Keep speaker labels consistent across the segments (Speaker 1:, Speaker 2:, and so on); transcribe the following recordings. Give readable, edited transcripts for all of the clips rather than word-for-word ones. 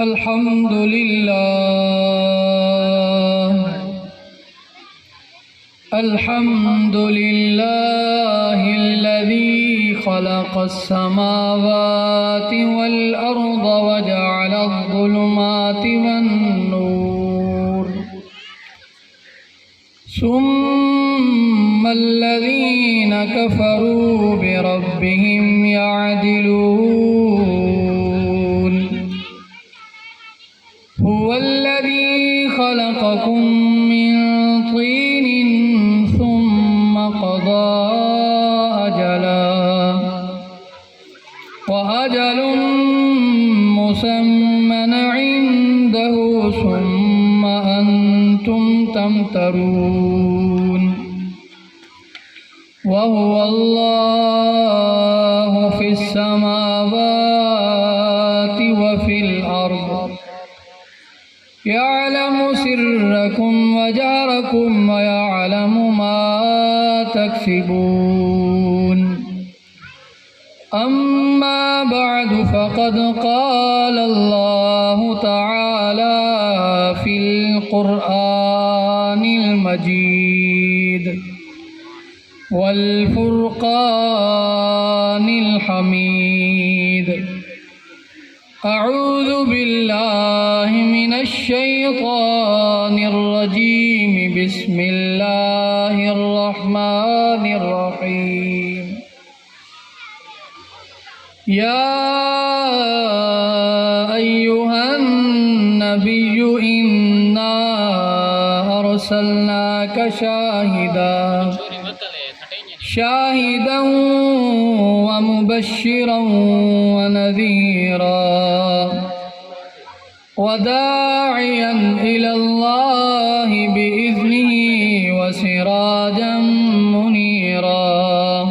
Speaker 1: الحمد لله الذي خلق السماوات والأرض وجعل الظلمات والنور ثم الذين كفروا بربهم يعدلون هو الذي خلقكم من طين ثم قضى أجلا وأجل مسمى عنده ثم أنتم تمترون وهو الله في السماوات وفي الأرض يعلم سركم وجهركم ويعلم ما تكسبون أما بعد فقد قال الله تعالى في القرآن المجيد والفرقان الحميد أعوذ بالله من الشيطان الرجيم بسم الله الرحمن الرحيم يا أيها النبي إنا أرسلناك شاهدا ومبشرا ونذيرا وداعيا إلى الله بإذنه وسراجا منيرا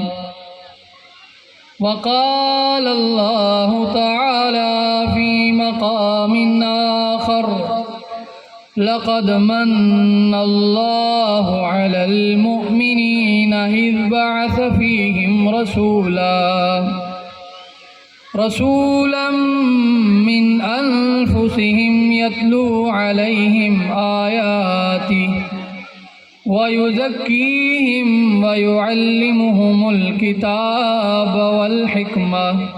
Speaker 1: وقال الله تعالى في مقام آخر لقد من الله على المؤمنين إذ بعث فيهم رسولا من أنفسهم يتلو عليهم آياته ويزكيهم ويعلمهم الكتاب والحكمة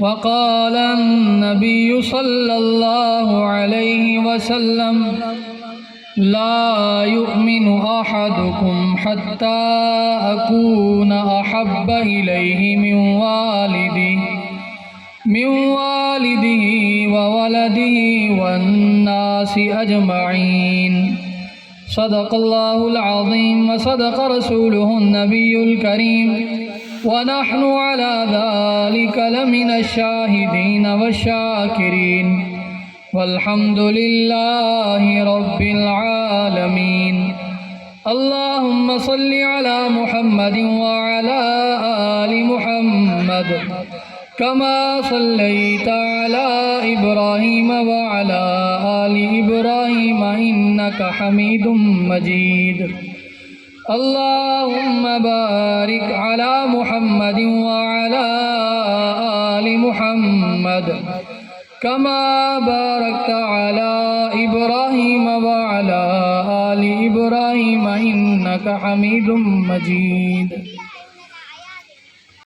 Speaker 1: وقال النبي صلى الله عليه وسلم لا يؤمن أحدكم حتى أكون أحب إليه من والده وولده والناس أجمعين صدق الله العظيم وصدق رسوله النبي الكريم ونحن على ذلك لمن الشاهدين والشاكرين والحمد لله رب العالمين اللهم صل على محمد وعلى آل محمد كما صليت على إبراهيم وعلى آل إبراهيم إنك حميد مجيد اللهم بارك على محمد وعلى آل محمد كما باركت على إبراهيم وعلى آل إبراهيم إنك حميد مجيد